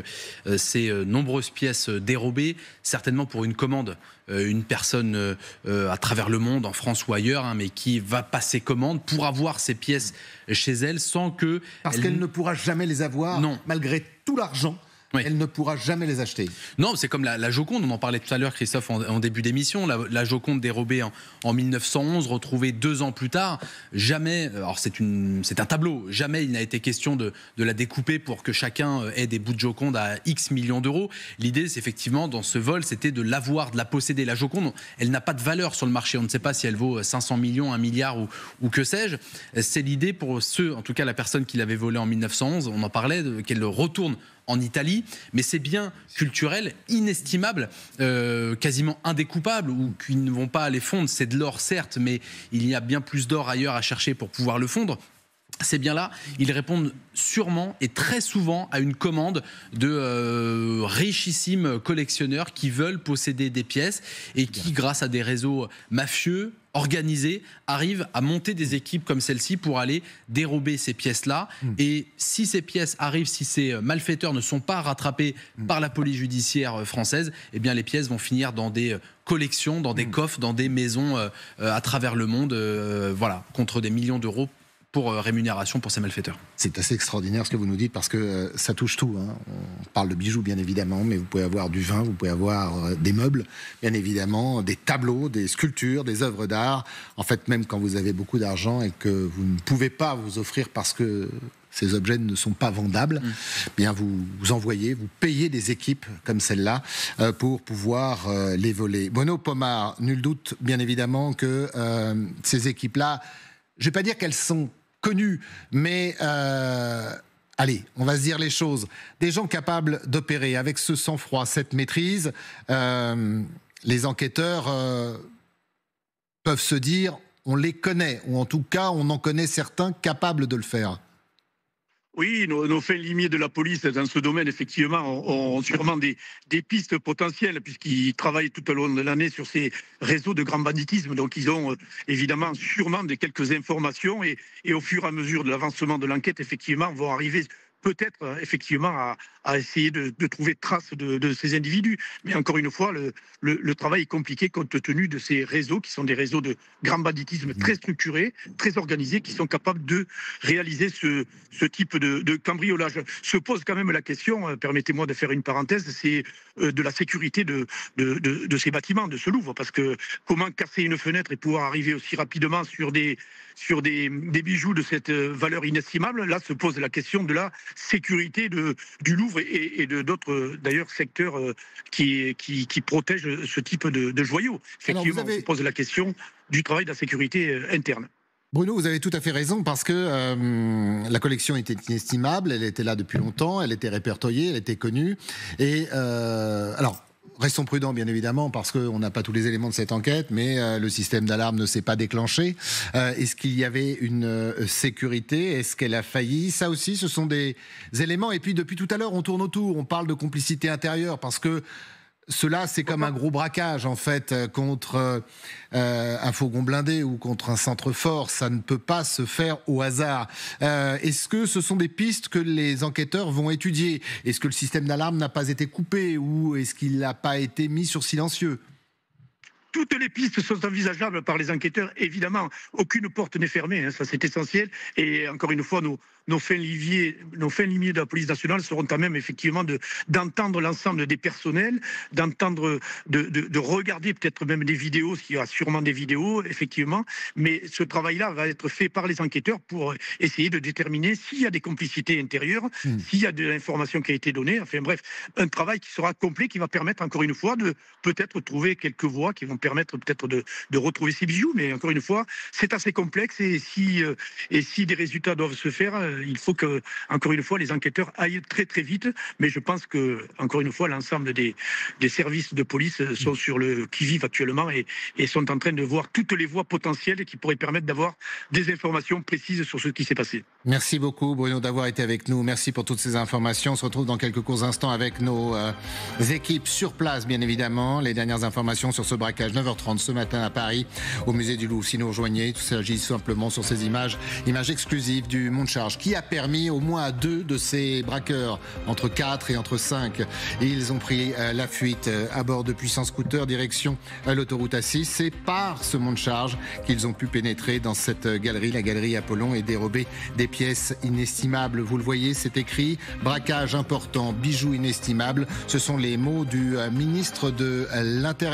ces nombreuses pièces dérobées, certainement pour une commande. Une personne à travers le monde, en France ou ailleurs, hein, mais qui va passer commande pour avoir ces pièces chez elle sans que... Parce qu'elle ne pourra jamais les avoir, non. Malgré tout l'argent. Oui. Elle ne pourra jamais les acheter. Non, c'est comme la Joconde, on en parlait tout à l'heure, Christophe, en début d'émission. La Joconde dérobée en 1911, retrouvée 2 ans plus tard. Jamais, alors c'est un tableau, jamais il n'a été question de la découper pour que chacun ait des bouts de Joconde à X millions d'euros. L'idée, c'est effectivement, dans ce vol, c'était de l'avoir, de la posséder. La Joconde, elle n'a pas de valeur sur le marché. On ne sait pas si elle vaut 500 millions, 1 milliard ou que sais-je. C'est l'idée pour ceux, en tout cas la personne qui l'avait volée en 1911, on en parlait, qu'elle le retourne en Italie, mais ces biens culturels inestimables, quasiment indécoupables, ou qui ne vont pas aller fondre, c'est de l'or certes, mais il y a bien plus d'or ailleurs à chercher pour pouvoir le fondre. Ces biens-là, ils répondent sûrement et très souvent à une commande de richissimes collectionneurs qui veulent posséder des pièces et qui, grâce à des réseaux mafieux, organisés, arrivent à monter des équipes comme celle-ci pour aller dérober ces pièces-là. Et si ces pièces arrivent, si ces malfaiteurs ne sont pas rattrapés par la police judiciaire française, eh bien les pièces vont finir dans des collections, dans des coffres, dans des maisons à travers le monde, voilà, contre des millions d'euros pour rémunération pour ces malfaiteurs. C'est assez extraordinaire ce que vous nous dites parce que ça touche tout, hein. On parle de bijoux bien évidemment, mais vous pouvez avoir du vin, vous pouvez avoir des meubles bien évidemment, des tableaux, des sculptures, des œuvres d'art. En fait, même quand vous avez beaucoup d'argent et que vous ne pouvez pas vous offrir parce que ces objets ne sont pas vendables, bien vous envoyez, vous payez des équipes comme celle-là pour pouvoir les voler. Bruno Pomar, nul doute bien évidemment que ces équipes-là, je ne vais pas dire qu'elles sont connues, mais allez, on va se dire les choses. Des gens capables d'opérer avec ce sang-froid, cette maîtrise, les enquêteurs peuvent se dire on les connaît, ou en tout cas on en connaît certains capables de le faire. Oui, nos fins limiers de la police dans ce domaine, effectivement, ont sûrement des pistes potentielles, puisqu'ils travaillent tout au long de l'année sur ces réseaux de grand banditisme. Donc, ils ont évidemment sûrement quelques informations et au fur et à mesure de l'avancement de l'enquête, effectivement, vont arriver peut-être effectivement à essayer de trouver trace de ces individus. Mais encore une fois, le travail est compliqué compte tenu de ces réseaux qui sont des réseaux de grand banditisme très structurés, très organisés, qui sont capables de réaliser ce type de cambriolage. Se pose quand même la question, permettez-moi de faire une parenthèse, c'est de la sécurité de ces bâtiments, de ce Louvre, parce que comment casser une fenêtre et pouvoir arriver aussi rapidement sur des bijoux de cette valeur inestimable, là se pose la question de la sécurité du Louvre et de d'autres d'ailleurs secteurs qui protègent ce type de joyaux. Effectivement, on se pose la question du travail de la sécurité interne. Bruno, vous avez tout à fait raison parce que la collection était inestimable, elle était là depuis longtemps, elle était répertoriée, elle était connue. Et alors, restons prudents, bien évidemment, parce qu'on n'a pas tous les éléments de cette enquête, mais le système d'alarme ne s'est pas déclenché. Est-ce qu'il y avait une sécurité? Est-ce qu'elle a failli? Ça aussi, ce sont des éléments. Et puis, depuis tout à l'heure, on tourne autour. On parle de complicité intérieure, parce que cela, c'est comme un gros braquage, en fait, contre un fourgon blindé ou contre un centre fort. Ça ne peut pas se faire au hasard. Est-ce que ce sont des pistes que les enquêteurs vont étudier? Est-ce que le système d'alarme n'a pas été coupé ou est-ce qu'il n'a pas été mis sur silencieux? Toutes les pistes sont envisageables par les enquêteurs, évidemment. Aucune porte n'est fermée, hein, ça c'est essentiel. Et encore une fois, nos fins limiers de la police nationale seront à même effectivement d'entendre l'ensemble des personnels, d'entendre, de regarder peut-être même des vidéos, parce qu'il y aura sûrement des vidéos, effectivement. Mais ce travail-là va être fait par les enquêteurs pour essayer de déterminer s'il y a des complicités intérieures, s'il y a de l'information qui a été donnée. Enfin bref, un travail qui sera complet, qui va permettre encore une fois de peut-être trouver quelques voies qui vont permettre peut-être de retrouver ces bijoux. Mais encore une fois, c'est assez complexe et si des résultats doivent se faire, il faut que, encore une fois, les enquêteurs aillent très très vite. Mais je pense que, encore une fois, l'ensemble des services de police sont sur le qui-vive actuellement et sont en train de voir toutes les voies potentielles qui pourraient permettre d'avoir des informations précises sur ce qui s'est passé. Merci beaucoup, Bruno, d'avoir été avec nous. Merci pour toutes ces informations. On se retrouve dans quelques courts instants avec nos équipes sur place, bien évidemment. Les dernières informations sur ce braquage, 9h30 ce matin à Paris, au musée du Louvre. Si nous rejoignez, tout s'agit simplement sur ces images exclusives du Mont de Charge, qui a permis au moins à 2 de ces braqueurs, entre 4 et entre 5. Ils ont pris la fuite à bord de puissants scooters, direction l'autoroute A6. C'est par ce Mont de Charge qu'ils ont pu pénétrer dans cette galerie, la galerie Apollon, et dérober des pièces inestimables. Vous le voyez, c'est écrit « Braquage important, bijoux inestimables ». Ce sont les mots du ministre de l'Intérieur.